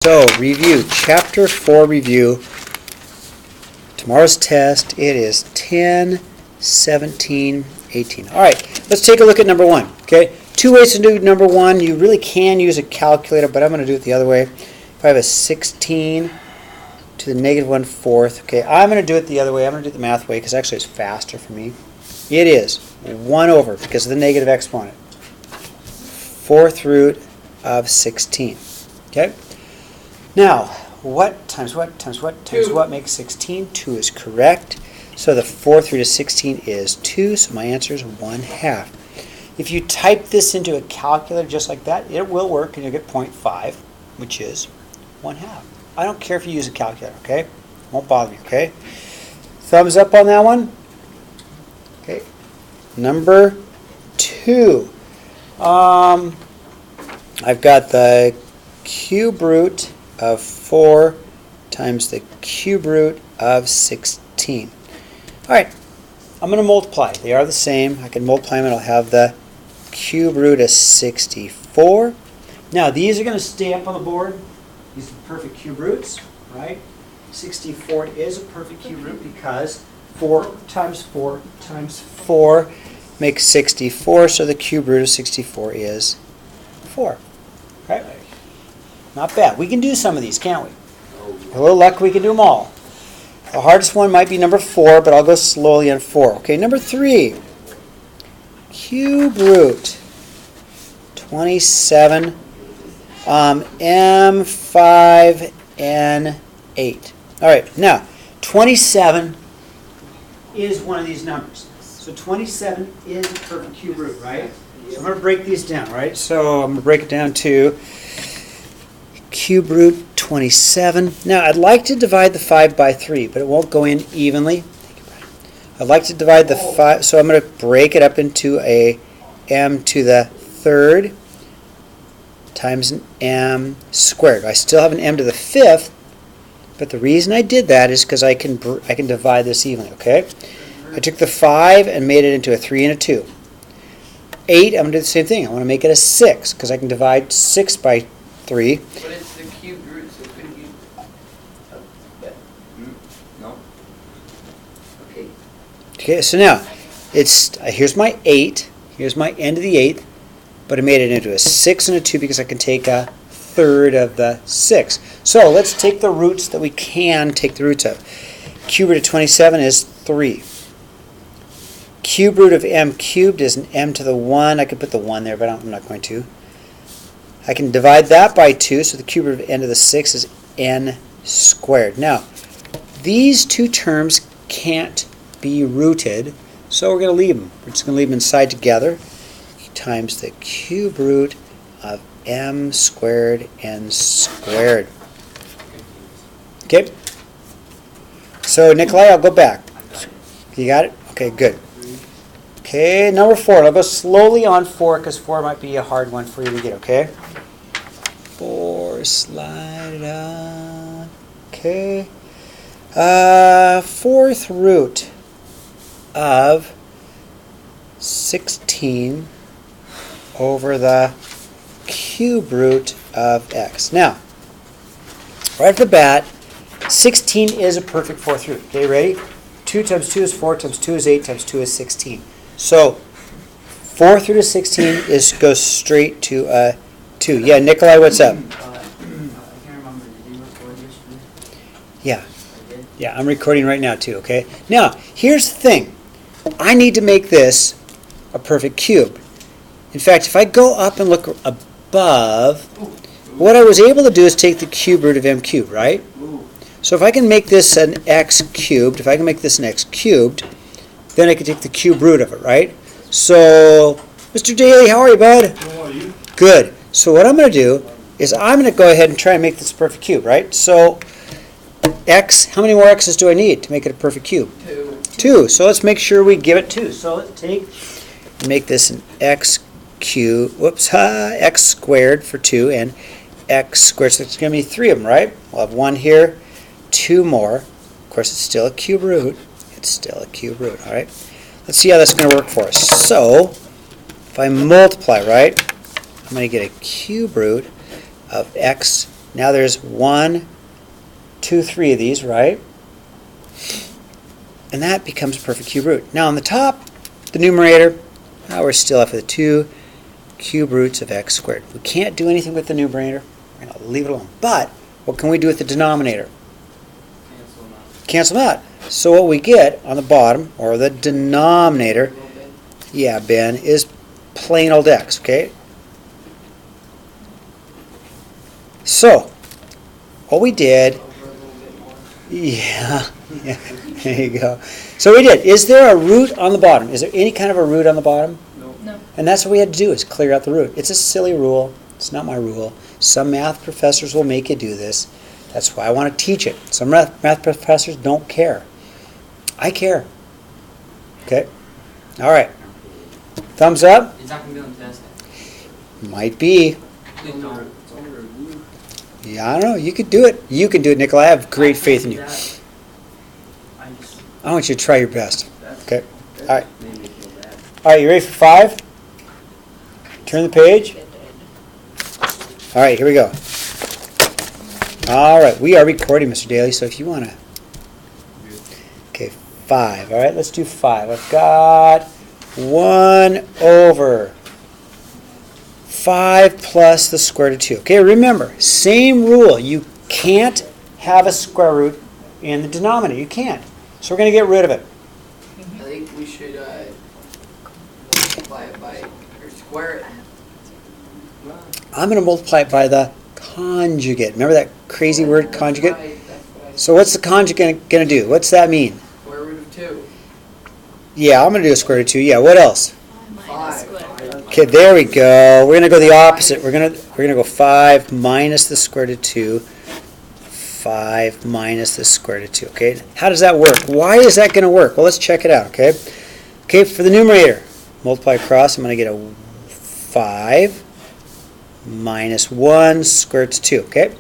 So, review, chapter 4 review. Tomorrow's test, it is 10, 17, 18. All right, let's take a look at number 1. Okay, two ways to do number 1. You really can use a calculator, but I'm going to do it the other way. If I have a 16 to the negative 1/4, okay, I'm going to do it the other way. I'm going to do it the math way because actually it's faster for me. It is 1 over, because of the negative exponent, 4th root of 16. Okay? Now, what times what times what times what makes 16? 2 is correct. So the 4th root of 16 is 2, so my answer is 1/2. If you type this into a calculator just like that, it will work and you'll get 0.5, which is 1/2. I don't care if you use a calculator, okay? Won't bother me, okay? Thumbs up on that one. Okay. Number 2. I've got the cube root of 4 times the cube root of 16. All right, I'm going to multiply. They are the same. I can multiply them and I'll have the cube root of 64. Now, these are going to stay up on the board. These are perfect cube roots, right? 64 is a perfect cube root because 4 times 4 times 4 makes 64, so the cube root of 64 is 4. Right? Not bad. We can do some of these, can't we? With a little luck, we can do them all. The hardest one might be number 4, but I'll go slowly on 4. Okay, number 3. Cube root 27 M5N8. All right, now 27 is one of these numbers. So 27 is a perfect cube root, right? So I'm going to break these down, right? So I'm going to break it down to cube root 27. Now I'd like to divide the 5 by 3, but it won't go in evenly. I'd like to divide the 5, so I'm going to break it up into a m to the 3rd times an m squared. I still have an m to the 5th, but the reason I did that is because I can divide this evenly, okay? I took the 5 and made it into a 3 and a 2. 8, I'm going to do the same thing. I want to make it a 6 because I can divide 6 by 3. But it's the cube root, so couldn't you? No. Okay. Okay, so now here's my 8. Here's my end of the 8th, but I made it into a 6 and a 2 because I can take a 1/3 of the 6. So let's take the roots that we can take the roots of. Cube root of 27 is 3. Cube root of m cubed is an m to the 1. I could put the 1 there, but I'm not going to. I can divide that by 2, so the cube root of n to the 6 is n squared. Now, these two terms can't be rooted, so we're going to leave them. We're just going to leave them inside together, times the cube root of m squared n squared. Okay? So, Nikolai, I'll go back. You got it? Okay, good. Okay, number 4. I'll go slowly on 4 because 4 might be a hard one for you to get, okay? 4, slide it on. Okay. 4th root of 16 over the cube root of x. Now, right off the bat, 16 is a perfect 4th root. Okay, ready? 2 times 2 is 4 times 2 is 8 times 2 is 16. So 4th root of 16 goes straight to 2. Yeah, Nikolai, what's up? I can't remember. Did you record yesterday? Yeah. I did. Yeah, I'm recording right now too, okay? Now, here's the thing. I need to make this a perfect cube. In fact, if I go up and look above, what I was able to do is take the cube root of m cubed, right? So if I can make this an x cubed, then I can take the cube root of it, right? So, Mr. Daly, how are you, bud? How are you? Good. So what I'm going to do is I'm going to go ahead and try and make this a perfect cube, right? So, x, how many more x's do I need to make it a perfect cube? 2. So let's make sure we give it 2. So let's make this an x squared for 2 and x squared. So it's going to be 3 of them, right? We'll have 1 here, 2 more. Of course, it's still a cube root. All right? Let's see how that's going to work for us. So, if I multiply, right, I'm going to get a cube root of x Now there's 1, 2, 3 of these, right? And that becomes a perfect cube root. Now on the top, the numerator, we're still left with 2 cube roots of x squared. We can't do anything with the numerator. We're going to leave it alone. But what can we do with the denominator? Cancel them out. Cancel them out. So what we get on the bottom, or the denominator, yeah, Ben, is plain old x, okay? So, what we did, Over a little bit more. yeah, there you go. So we did, is there a root on the bottom? Is there any kind of a root on the bottom? Nope. No. And that's what we had to do, is clear out the root. It's a silly rule. It's not my rule. Some math professors will make you do this. That's why I want to teach it. Some math professors don't care. I care. Okay? All right. Thumbs up? It's not gonna be on the test. Might be. Please don't. It's only a review. Yeah, I don't know. You could do it. You can do it, Nicola. I have great faith in you. I just. I want you to try your best. That's, Okay. that All right. made me feel bad. All right, you ready for 5? Turn the page. All right, here we go. All right, we are recording, Mr. Daly, so if you want to. Okay, 5. All right, let's do 5. I've got 1 over 5 plus the square root of 2. Okay, remember, same rule. You can't have a square root in the denominator. You can't. So we're going to get rid of it. I think we should multiply it by, or square it. I'm going to multiply it by the conjugate. Remember that crazy word, conjugate? Right, that's what I So what's the conjugate going to do? What's that mean? Square root of 2. Yeah, I'm going to do a square root of 2. Yeah, what else? Minus square. Okay, there we go. We're going to go the opposite. We're going to go 5 minus the square root of 2. 5 minus the square root of 2. Okay, how does that work? Why is that going to work? Well, let's check it out. Okay, for the numerator, multiply across. I'm going to get a 5 minus 1 square root of 2. Okay,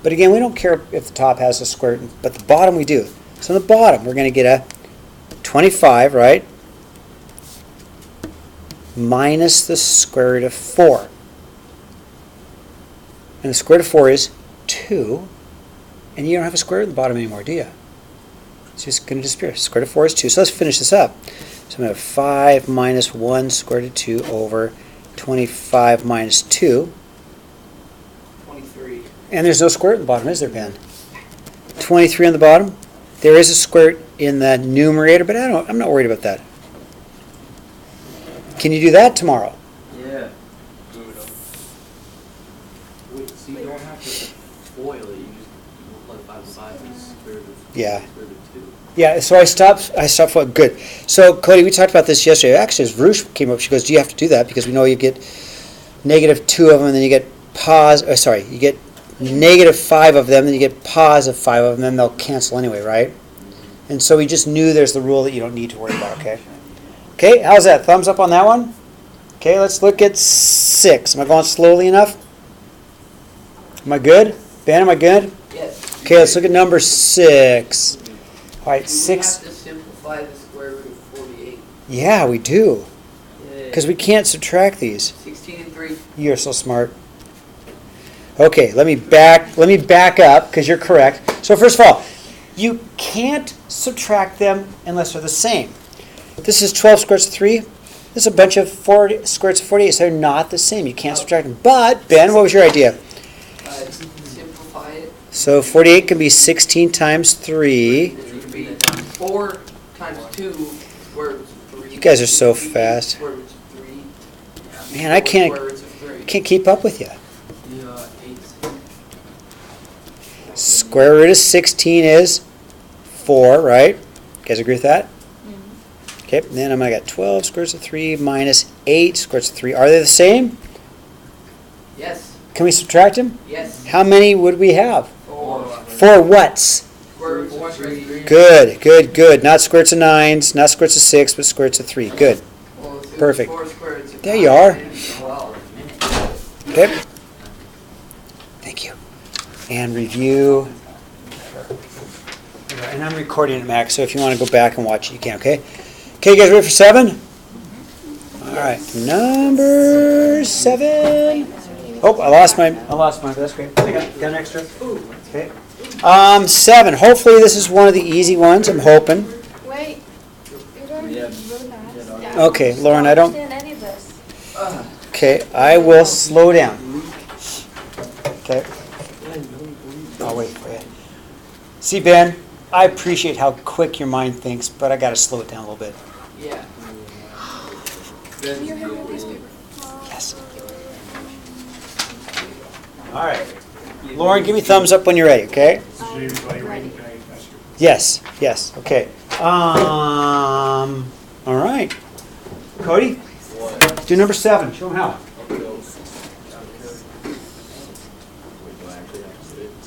but again, we don't care if the top has a square root, but the bottom we do. So on the bottom, we're going to get a 25, right? Minus the square root of 4. And the square root of 4 is 2. And you don't have a square root at the bottom anymore, do you? It's just going to disappear. Square root of 4 is 2. So let's finish this up. So I'm going to have 5 minus 1 square root of 2 over 25 minus 2. 23. And there's no square root at the bottom, is there, Ben? 23 on the bottom. There is a square root in the numerator, but I'm not worried about that. Can you do that tomorrow? Yeah. Wait, so you don't have to FOIL it, you just multiply 5 by 5 and square root of Yeah. square root of 2. Yeah, so I stopped for good. So Cody, we talked about this yesterday. Actually, as Ruth came up, she goes, "Do you have to do that because we know you get -2 of them, and then you get you get -5 of them, then you get +5 of them, then they'll cancel anyway, right?" And so we just knew there's the rule that you don't need to worry about. Okay. Okay, how's that? Thumbs up on that one. Okay, let's look at 6. Am I going slowly enough? Am I good? Ben, am I good? Yes. Okay, let's look at number 6. All right, Do 6. we have to simplify the square root of 48? Yeah, we do. Yeah. Because we can't subtract these. 16 and 3. You're so smart. Okay, let me back up because you're correct. So first of all, you can't subtract them unless they're the same. This is 12 square roots of 3. This is a bunch of square roots of 48, so they're not the same. You can't subtract them. But, Ben, what was your idea? Simplify it. So 48 can be 16 times 3. It can be 4 times 2 square roots of 3. You guys are so fast. Square roots of 3. Man, I can't Square roots of 3. keep up with you. Yeah, 8. Square root of 16 is 4, right? You guys agree with that? Okay, and then I'm going to get 12 square roots of 3 minus 8 square roots of 3. Are they the same? Yes. Can we subtract them? Yes. How many would we have? 4. 4 whats? Square roots of 3. Good. Not square roots of 9s, not square roots of 6, but square roots of 3. Good. Well, so Perfect. 4 square roots of There you 5 are. and 12. Okay. Thank you. And review. And I'm recording it, Max, so if you want to go back and watch it, you can, okay? Okay, you guys ready for 7? All right, number 7. Oh, I lost mine, but that's great. I got an extra. Okay. 7. Hopefully this is one of the easy ones, I'm hoping. Wait. You're going really fast. Yeah. Okay, Lauren, I don't, understand any of this. okay, I will slow down. Okay. I'll wait for you. See, Ben, I appreciate how quick your mind thinks, but I gotta slow it down a little bit. Yeah. Can you hand me a piece of paper? Yes. All right. Lauren, give me thumbs up when you're ready, okay? Ready. Yes, yes, okay. All right. Cody, do number 7. Show them how.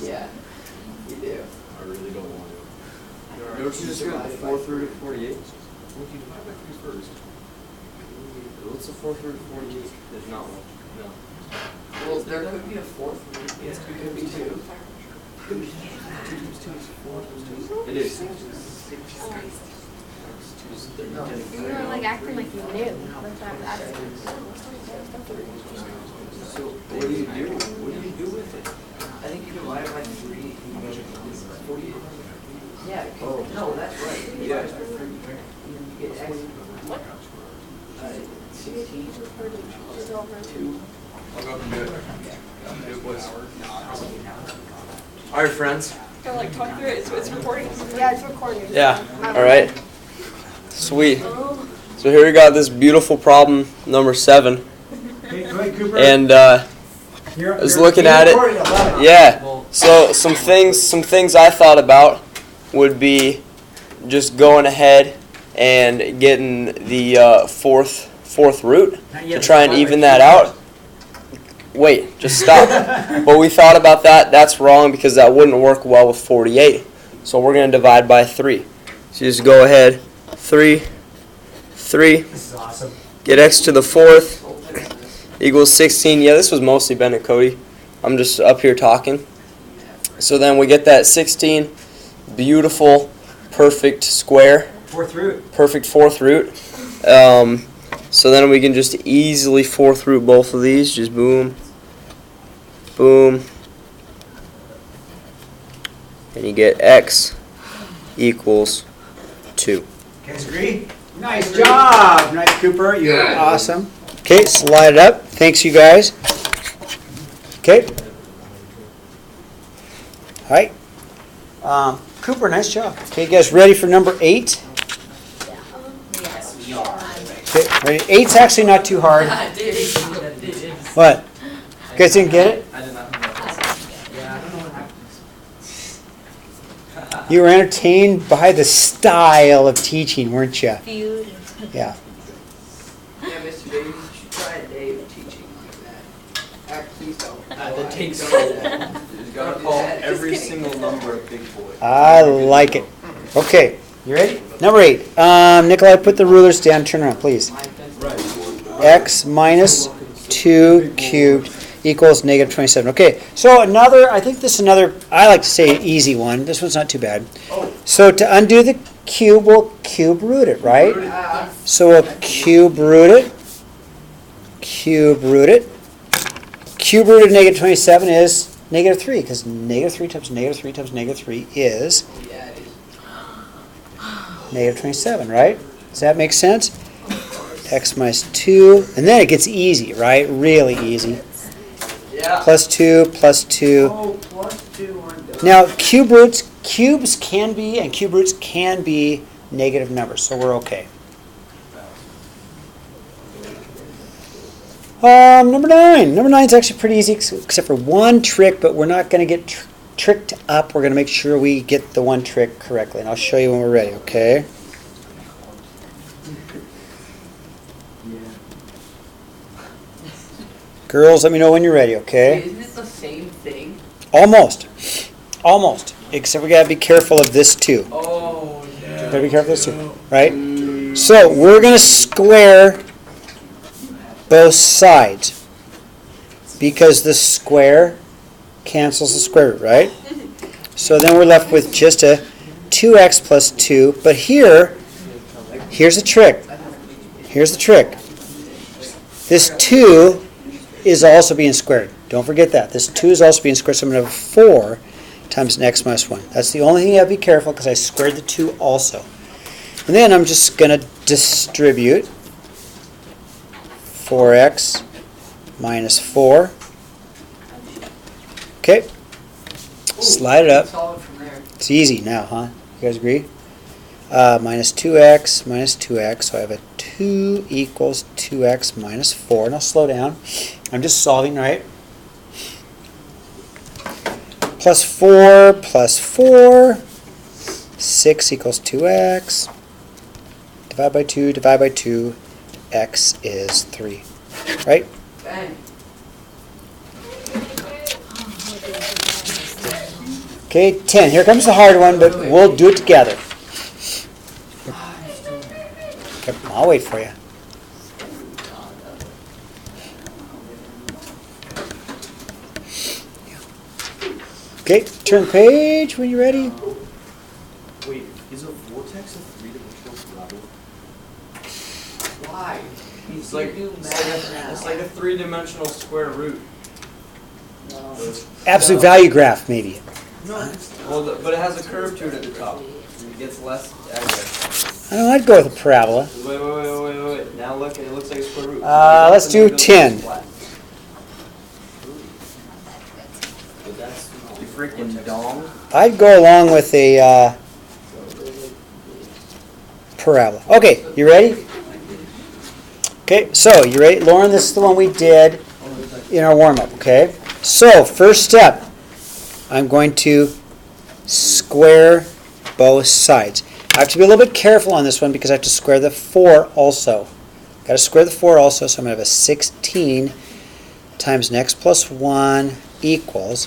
Yeah, you do. I really don't want to. Don't you just go 4 through to 48? What do you divide by 3 first? What's the 4 through to 48? There's not one. No. Well, there could be a 4th root. Yes, it could be 2. 2 times 2 is 4 times 2. It is. You were like acting like you knew. That's why I was asking. So, what do you do? What do you do with it? I think you divide it by 3. 48. Yeah. Oh, no, that's right. You divide it by 3. You get x. What? 16. 2. I'll go and do it. It was. All right, friends. Gotta like talk through it. It's recording. Yeah, it's recording. Yeah, all right. Sweet. So here we got this beautiful problem, number 7. Okay, go ahead, Cooper. And I was looking at it. Yeah. So some things I thought about would be just going ahead and getting the fourth root to try and even that out. Wait, just stop. But we thought about that. That's wrong because that wouldn't work well with 48. So we're going to divide by 3. So you just go ahead. 3. This is awesome. Get x to the 4th equals 16. Yeah, this was mostly Ben and Cody. I'm just up here talking. So then we get that 16. Beautiful, perfect square. 4th root. Perfect 4th root. So then we can just easily 4th root both of these. Just boom, boom. And you get x equals 2. You guys agree? Nice job. Nice, Cooper. You're awesome. Okay, slide it up. Thanks, you guys. Okay. All right. Cooper, nice job. Okay, you guys ready for number 8? Okay, ready? 8's actually not too hard. What? You guys didn't get it? I did not know that. Yeah, I don't know what happened. You were entertained by the style of teaching, weren't you? Yeah. Yeah, Mr. Davis, you should try a day of teaching like that. Please don't. That takes so long. You gotta call every single number a big boy. I like it. Okay, you ready? Number 8. Nikolai, put the rulers down. Turn around, please. X minus 2 cubed equals negative 27. Okay, so I think this is another, I like to say easy one. This one's not too bad. So to undo the cube, we'll cube root it, right? So we'll cube root it. Cube root it. Cube root of negative 27 is negative 3, because negative 3 times negative 3 times negative 3 is negative 27, right? Does that make sense? X minus 2, and then it gets easy, right? Really easy. Yeah. Plus 2, plus 2. Oh, plus 2 on the. Now, cubes can be, and cube roots can be negative numbers, so we're okay. Number 9. Number 9 is actually pretty easy, except for one trick, but we're not going to get tricked up. We're going to make sure we get the one trick correctly, and I'll show you when we're ready, okay? Girls, let me know when you're ready, okay? Isn't it the same thing? Almost. Almost. Except we got to be careful of this too. Oh, no. Got to be careful of this too, right? So we're going to square both sides because the square cancels the square root, right? So then we're left with just a 2x plus 2. But here's the trick. Here's the trick. This 2 is also being squared. Don't forget that. This 2 is also being squared, so I'm going to have 4 times an x minus 1. That's the only thing you have to be careful because I squared the 2 also. And then I'm just going to distribute 4x minus 4. Okay. Slide it up. Solve it from there. It's easy now, huh? You guys agree? Minus 2x minus 2x. So I have a 2 equals 2x minus 4. And I'll slow down. I'm just solving, right? Plus 4 plus 4. 6 equals 2x. Divide by 2, divide by 2. X is 3. Right? Bang. Okay, 10. Here comes the hard one, but we'll do it together. Okay, I'll wait for you. Okay, turn the page when you're ready. Wait, is a vortex a three-dimensional parabola? Why? It's like a three-dimensional square root. No. Absolute value graph, maybe. Well, but it has a curve to it at the top. It gets less accurate. I don't know, I'd go with a parabola. Wait. Now look, it looks like a square root. Let's do 10. You freaking dong. I'd go along with a parabola. Okay, you ready? Okay, so you ready? Lauren, this is the one we did in our warm-up, okay? So, first step, I'm going to square both sides. I have to be a little bit careful on this one because I have to square the 4 also. Got to square the 4 also, so I'm going to have a 16 times an x plus 1 equals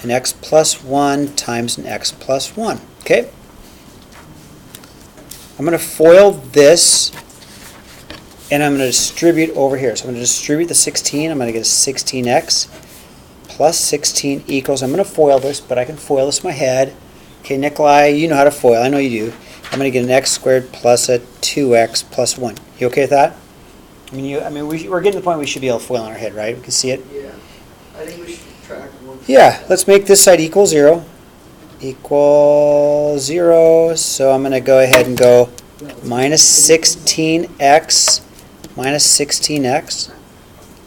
an x plus 1 times an x plus 1. Okay? I'm going to FOIL this, and I'm going to distribute over here. So I'm going to distribute the 16. I'm going to get a 16x plus 16 equals, I'm going to FOIL this, but I can FOIL this in my head. Okay, Nikolai, you know how to FOIL. I know you do. I'm going to get an x squared plus a 2x plus 1. You okay with that? We're getting to the point we should be able to FOIL in our head, right? We can see it. Yeah. I think we should track one. Yeah, let's make this side equal 0. Equal 0. So I'm going to go ahead and go minus 16x minus 16x.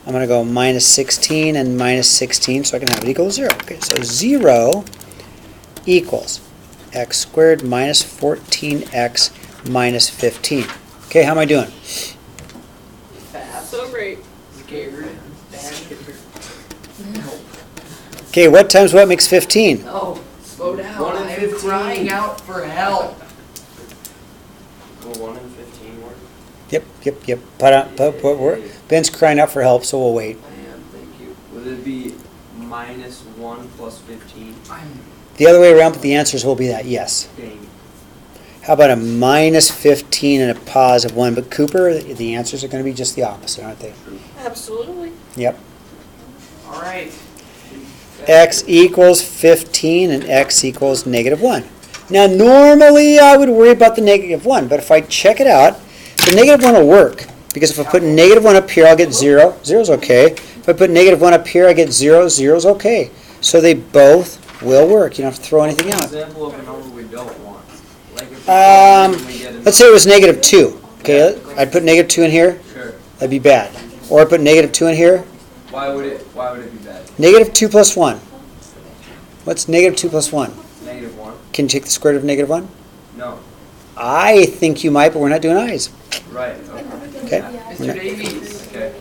I'm going to go minus 16 and minus 16 so I can have it equal 0. Okay, so 0 equals x squared minus 14x minus 15. Okay, how am I doing? Fast. So great. Scared. Bad. Okay, what times what makes 15? No, slow down. 1 in I'm 15. crying out for help. Will 1 in 15 work? Yep. Ben's crying out for help, so we'll wait. I am, thank you. Would it be minus 1 plus 15? The other way around, but the answers will be that, yes. Dang. How about a minus 15 and a positive 1? But Cooper, the answers are going to be just the opposite, aren't they? Absolutely. Yep. All right. X equals 15 and x equals negative 1. Now, normally I would worry about the negative 1, but if I check it out, the negative 1 will work. Because if I put negative 1 up here, I'll get 0. 0 is okay. If I put negative 1 up here, I get 0. 0 is okay. So they both will work. You don't have to throw anything out. Example of a number we don't want. Like if we get a Let's say it was negative 2. Okay, I'd put negative 2 in here. Sure. That'd be bad. Or I put negative 2 in here. Why would it be bad? Negative 2 plus 1. What's negative 2 plus 1? Negative 1? Can you take the square root of negative 1? No. I think you might, but we're not doing eyes. Right. Okay? Okay. Mr. Davies, Okay.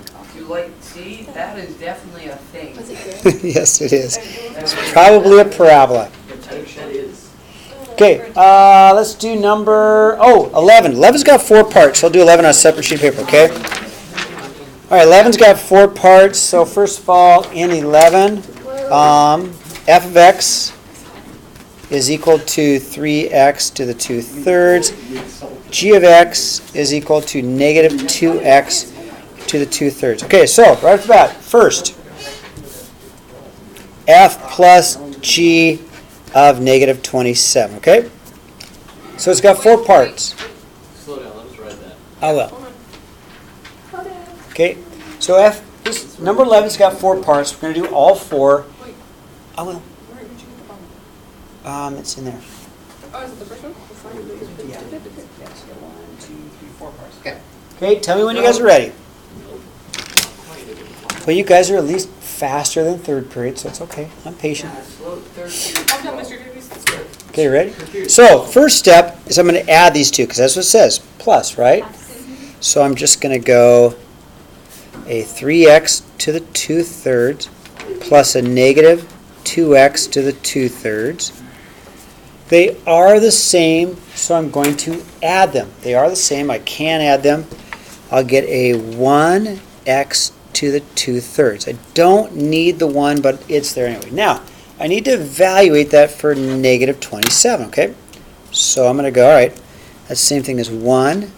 see, that is definitely a thing. Was it good? Yes, it is. It's probably a parabola. That is. Okay, let's do number, 11. 11's got 4 parts. So I'll do 11 on a separate sheet of paper, okay? All right, 11's got 4 parts. So first of all, in 11, f of x is equal to 3x to the 2/3. G of x is equal to negative 2x to the 2/3. Okay, so right off the bat, first, f plus g of negative 27, okay? So it's got 4 parts. Slow down, let us write that. I will. Okay, so f this number 11's got 4 parts. We're going to do all 4. I will. Where did you get the bump? It's in there. Oh, is it the first one? Yeah. Yes, 1, 2, 3, 4 parts. Okay. Okay, tell me when you guys are ready. Well, you guys are at least faster than third period, so it's okay. I'm patient. Slow third period. I'm done, Mr. Davies. That's good. Okay, ready? So, first step is I'm going to add these two, because that's what it says. Plus, right? So I'm just going to go a 3x to the 2/3 plus a negative 2x to the 2/3. They are the same, so I'm going to add them. They are the same. I can add them. I'll get a 1x to the 2/3. I don't need the 1, but it's there anyway. Now, I need to evaluate that for negative 27, okay? So I'm going to go, all right, that's the same thing as 1,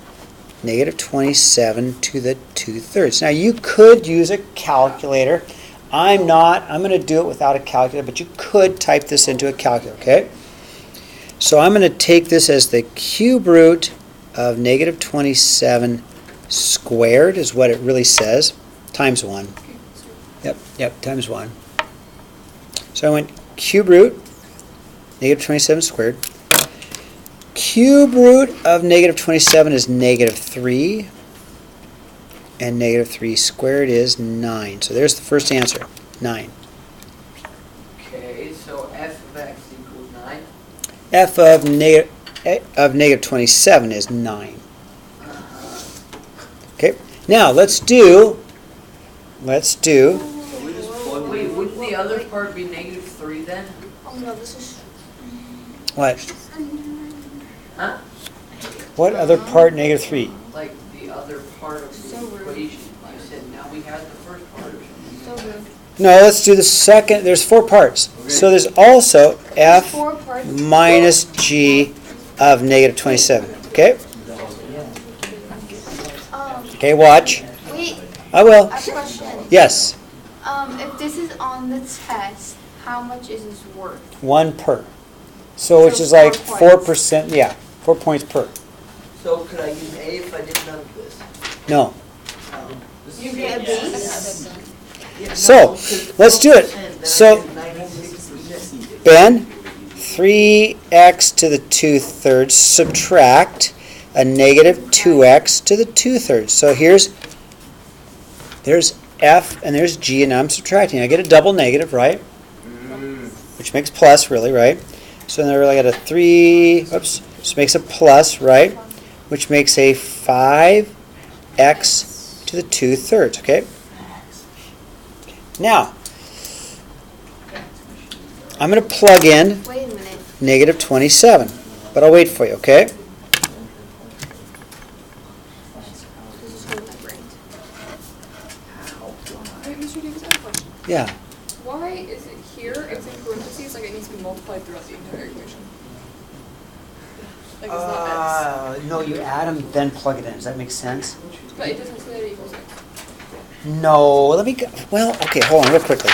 negative 27 to the 2/3. Now, you could use a calculator. I'm not. I'm going to do it without a calculator, but you could type this into a calculator, okay? So I'm going to take this as the cube root of negative 27 squared is what it really says, times 1. Yep, times 1. So I went cube root, negative 27 squared. Cube root of negative 27 is negative 3. And negative 3 squared is 9. So there's the first answer, 9. Okay, so f of x equals 9. F of negative 27 is 9. Okay, now let's do, So we just plug Wait, wouldn't the other part be negative 3 then? Oh no, this is. what? Huh? What other part negative 3? Like the other part of So the rude. equation. You said now we have the first part of it. So rude. No, let's do the second. There's 4 parts. So there's also F 4 parts. minus G of negative 27. Okay? Okay, watch. Wait, I will. I have a question. Yes, If this is on the test, how much is this worth? 1 per. So which So is like 4 points. 4%, yeah, 4 points per. So could I use A if I did none of this? No. You get a base? Yeah, So, no, 'cause let's do it. 4%, then I So- get 96%. Ben, 3x to the 2/3 subtract a negative 2x to the 2/3. So there's F and there's G, and I'm subtracting. I get a double negative, right? Which makes plus, really, right? So then I got a 3, oops, which makes a plus, right? Which makes a 5x to the 2/3, okay? Now, I'm going to plug in Wait a minute. negative 27, but I'll wait for you, okay? This is hurting my brain. Wait, Mr. Davies, I have a question. Yeah. Why is it here, it's in parentheses, like it needs to be multiplied throughout the entire equation? Like it's not x. No, you add them, then plug it in. Does that make sense? But it doesn't say that it equals x. No, let me go. Well, okay, hold on real quickly.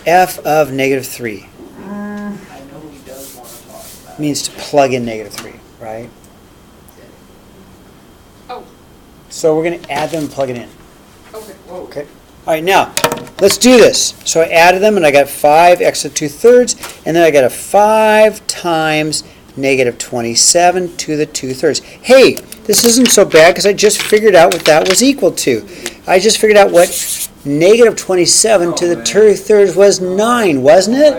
F of negative 3 I know he does want to talk about it. means to plug in negative 3, right? Oh, So we're going to add them and plug it in. okay. Okay. All right, now, let's do this. So I added them, and I got 5x to 2/3, and then I got a 5 times negative 27 to the 2/3. Hey, this isn't so bad because I just figured out what that was equal to. I just figured out what negative 27 to the 2/3 was 9, wasn't it?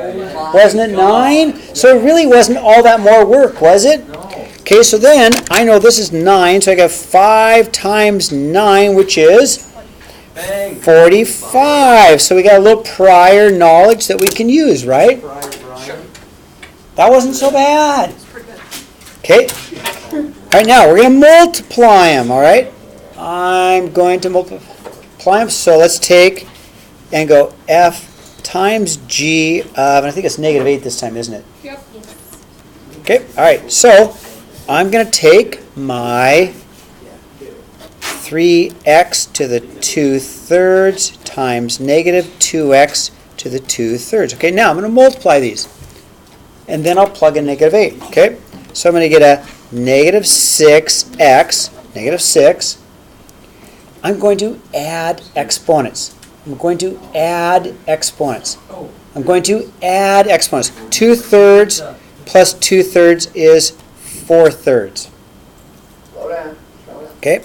Wasn't it 9? So it really wasn't all that more work, was it? Okay, so then I know this is 9, so I got 5 times 9, which is 45. So we got a little prior knowledge that we can use, right? That wasn't so bad. Okay. All right, now we're going to multiply them, all right? I'm going to multiply them. So let's take and go F times G of, and I think it's negative 8 this time, isn't it? Yep. Okay, all right. So I'm going to take my 3x to the 2/3 times negative 2x to the 2/3. Okay, now I'm going to multiply these. And then I'll plug in negative 8. Okay, so I'm going to get a negative 6x, negative 6. I'm going to add exponents. I'm going to add exponents. I'm going to add exponents. 2/3 plus 2/3 is 4/3. Slow down. Okay?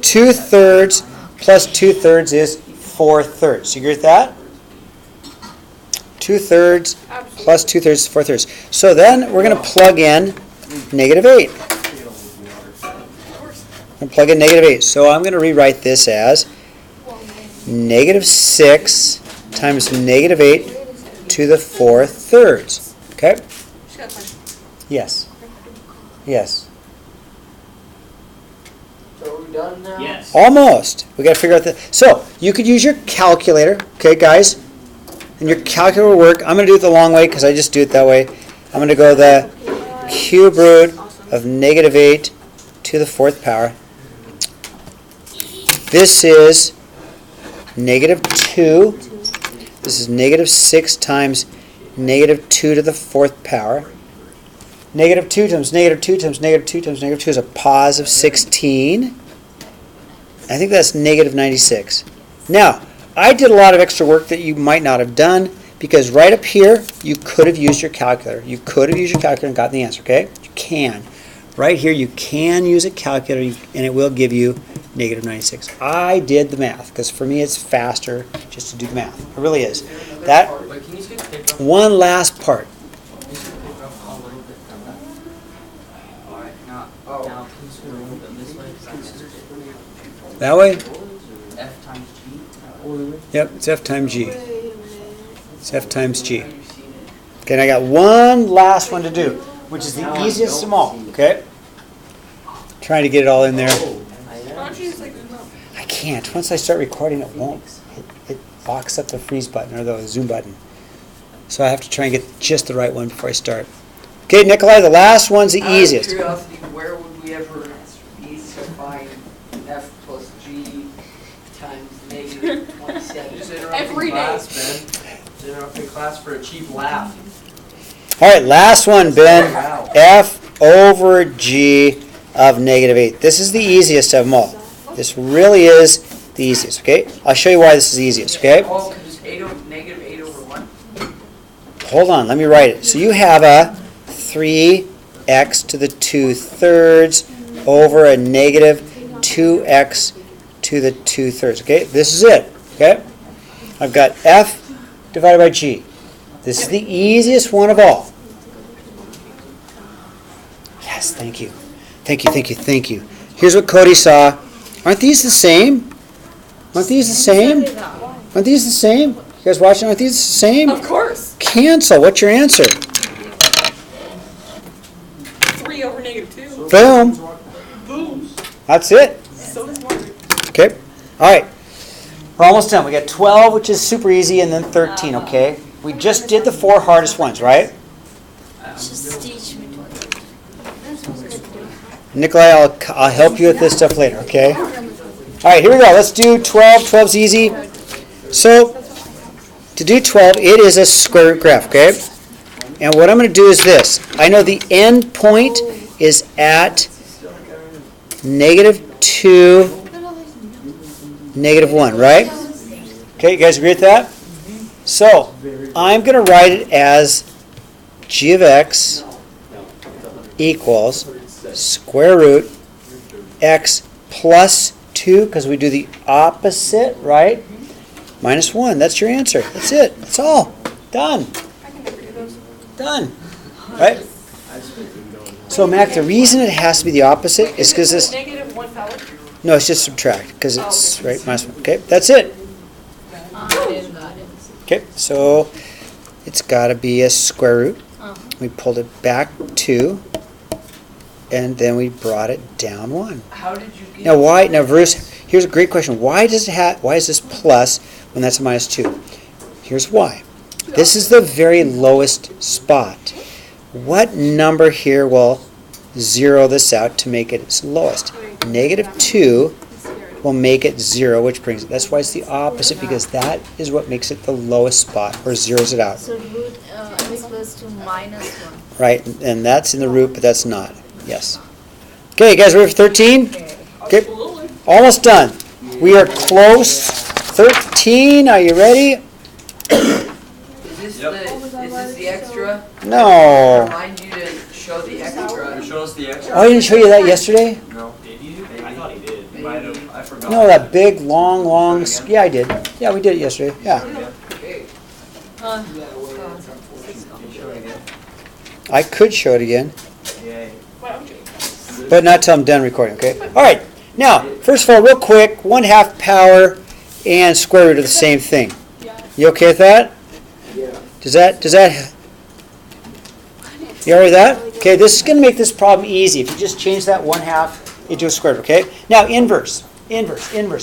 2/3 plus 2/3 is 4/3. You agree with that? 2/3 plus 2/3 is 4/3. So then we're going to plug in -8. I'm going to plug in -8. So I'm going to rewrite this as -6 times -8 to the 4/3. Okay? Just got a question. Yes. Yes. So are we done now? Yes. Almost. We got to figure out the. So you could use your calculator, okay, guys, and your calculator will work. I'm going to do it the long way because I just do it that way. I'm going to go the cube root of -8 to the 4th power. This is -2. This is -6 times -2 to the 4th power. -2 times -2 times -2 times -2 is a positive 16. I think that's -96. Now, I did a lot of extra work that you might not have done because right up here, you could have used your calculator. You could have used your calculator and gotten the answer, okay? You can. Right here, you can use a calculator and it will give you -96. I did the math because for me it's faster just to do the math. It really is. That Wait, can you take the paper off? one last part. Can you take the paper off a little bit from that? Alright, now, now can you screw a little bit this way because I answered it. That way? F times G. Yep, it's F times G. It's F times G. Okay, and I got one last one to do, which is the easiest of them all, okay? Trying to get it all in there. Why don't you just like zoom out? I can't. Once I start recording, it won't. It locks up the freeze button or the zoom button. So I have to try and get just the right one before I start. Okay, Nikolai, the last one's the easiest. Out of curiosity, where would we ever be to find F plus G times -27? Just interrupting Every day. class, Ben. Just interrupting class for a cheap laugh. All right, last one, Ben. Wow. F over G of -8. This is the easiest of them all. This really is the easiest, okay? I'll show you why this is the easiest, okay? Oh, just -8 over 1. Hold on, let me write it. So you have a 3x to the 2/3 over a -2x to the 2/3, okay? This is it, okay? I've got F divided by G. This is the easiest one of all. Yes, thank you. Thank you, thank you, thank you. Here's what Cody saw. Aren't these the same? Aren't these the same? Aren't these the same? You guys watching? Aren't these the same? Of course. Cancel. What's your answer? 3 over -2. Boom. Boom. That's it. So smart. Okay. All right. We're almost done. We got 12, which is super easy, and then 13, okay? We just did the 4 hardest ones, right? Just teach me. That's what we're gonna do. Nikolai, I'll help you with this stuff later, okay? All right, here we go. Let's do 12. 12's easy. So, to do 12, it is a square root graph, okay? And what I'm going to do is this. I know the end point is at -2, -1, right? Okay, you guys agree with that? So, I'm going to write it as g of x equals square root x plus 2, because we do the opposite, right? Minus 1. That's your answer. That's it. That's all. Done. I can never do those. Done. Right? So, Mac, the reason it has to be the opposite is because Is this... it -1 power? No, it's just subtract, because it's, right, minus 1. Okay, that's it. Okay, so it's got to be a square root. We pulled it back 2, and then we brought it down 1. How did you get? Now, why? Now, Bruce, here's a great question. Why does it have? Why is this plus when that's a minus 2? Here's why. This is the very lowest spot. What number here will zero this out to make it its lowest? -2 will make it 0, which brings it. That's why it's the opposite, because that is what makes it the lowest spot, or zeroes it out. So root is equals to -1. Right, and that's in the root, but that's not. Yes. Okay, you guys ready for 13? Okay, almost done. We are close. 13, are you ready? Is this the extra? No. Remind you to show the extra. Show us the extra. Oh, I didn't show you that yesterday? No. Did you? I thought he did. He might have. I forgot. No, that big, long, yeah, I did. Yeah, we did it yesterday, yeah. Okay. Uh, I could show it again, Yay. Why don't you? but not till I'm done recording, okay? All right, now, first of all, real quick, 1/2 power and square root are the same thing. Yeah. You okay with that? Yeah. Does that, you all right with that? Okay, this is going to make this problem easy if you just change that 1/2 into a square root, okay? Now, inverse.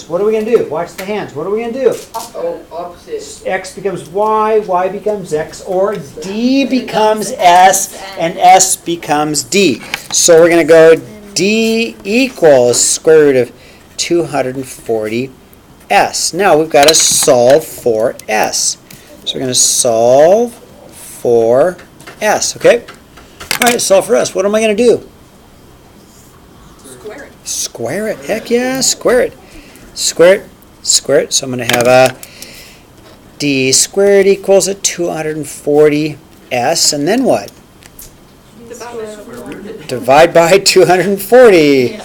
What are we going to do? Watch the hands. What are we going to do? Oh, opposite. X becomes Y becomes X, or D becomes S, and S becomes D. So we're going to go D equals square root of 240S. Now we've got to solve for S. So we're going to solve for S, okay? All right, solve for S. What am I going to do? Square it. Square it. Heck yeah, square it. Square it. So I'm going to have a D squared equals a 240S, and then what? Divide by 240.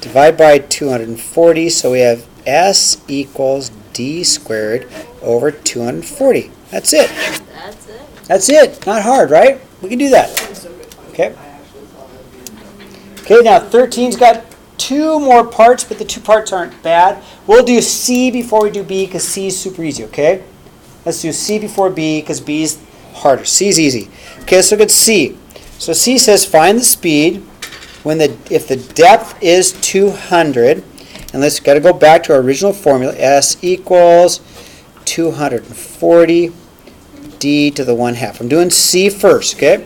Divide by 240, so we have S equals D squared over 240. That's it. that's it. That's it. Not hard, right? We can do that. Okay. Okay, now 13's got 2 more parts, but the 2 parts aren't bad. We'll do C before we do B because C is super easy, okay? Let's do C before B because B is harder. C is easy. Okay, let's look at C. So C says find the speed if the depth is 200, and let's got to go back to our original formula. S equals 240 D to the 1/2. I'm doing C first, okay?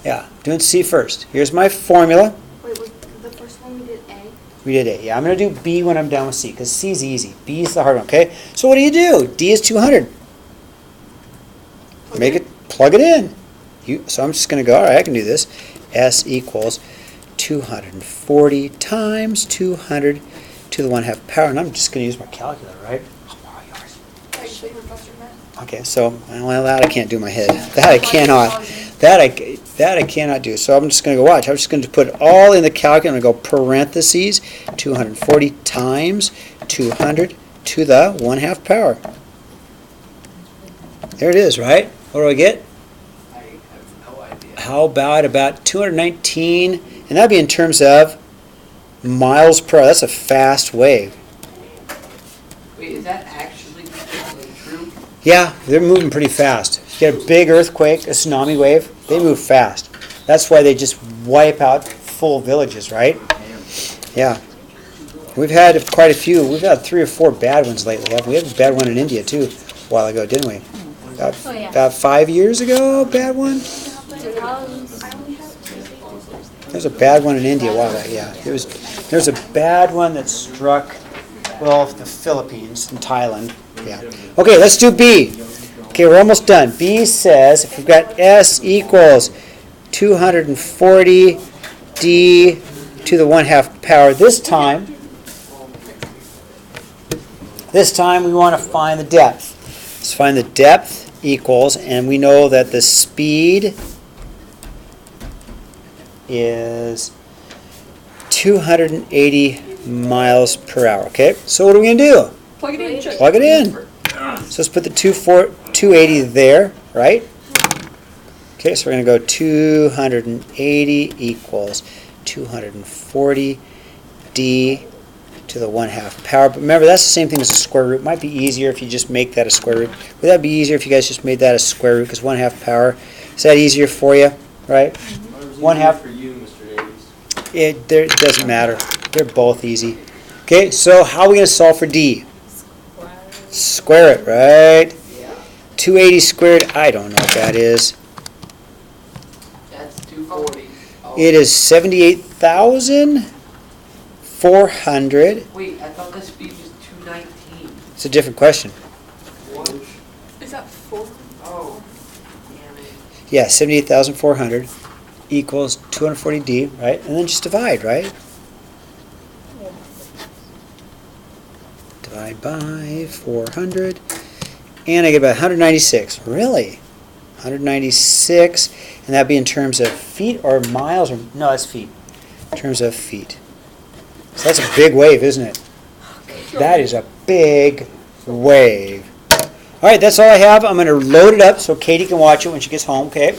Yeah, doing C first. Here's my formula. Wait, was the first one we did A? We did A. Yeah, I'm going to do B when I'm done with C because C is easy. B is the hard one, okay? So what do? D is 200. Plug it in. So I'm just going to go, all right, I can do this. S equals 240 times 200 to the 1/2 power. And I'm just going to use my calculator, right? I'll borrow yours. Okay, so well, that I can't do in my head. That I cannot. That I cannot do. So I'm just going to go watch. I'm just going to put it all in the calculator. I'm going to go parentheses 240 times 200 to the 1/2 power. There it is, right? What do I get? I have no idea. How about 219? And that'd be in terms of miles per hour. That's a fast wave. Wait, is that actually true? Yeah, they're moving pretty fast. You get a big earthquake, a tsunami wave, they move fast. That's why they just wipe out full villages, right? Yeah. We've had quite a few. We've had 3 or 4 bad ones lately. We had a bad one in India, too, a while ago, didn't we? About 5 years ago, a bad one? There's a bad one in India a while back, yeah. There's a bad one that struck, well, the Philippines and Thailand. Yeah. Okay, let's do B. Okay, we're almost done. B says if we've got S equals 240 D to the 1/2 power. This time we want to find the depth. Let's find the depth equals, and we know that the speed is 280 miles per hour. Okay, so what are we going to do? Plug it in. Check. Plug it in. So let's put the 280 there, right? Okay, so we're going to go 280 equals 240 D to the 1/2 power. But remember, that's the same thing as a square root. It might be easier if you just make that a square root. Would that be easier if you guys just made that a square root? Because 1/2 power, is that easier for you, right? 1/2. For you, Mr. Davies. It doesn't matter. They're both easy. Okay, so how are we going to solve for D? Square it, right? 280 squared, I don't know what that is. That's 240. Oh. It is 78,400. Wait, I thought the speed was 219. It's a different question. What? Is that 4? Oh. Damn it. Yeah, 78,400 equals 240D, right? And then just divide, right? divide by 400, and I get about 196. Really? 196, and that'd be in terms of feet or miles, or no, that's feet. In terms of feet. So that's a big wave, isn't it? That is a big wave. All right, that's all I have. I'm going to load it up so Katie can watch it when she gets home, okay?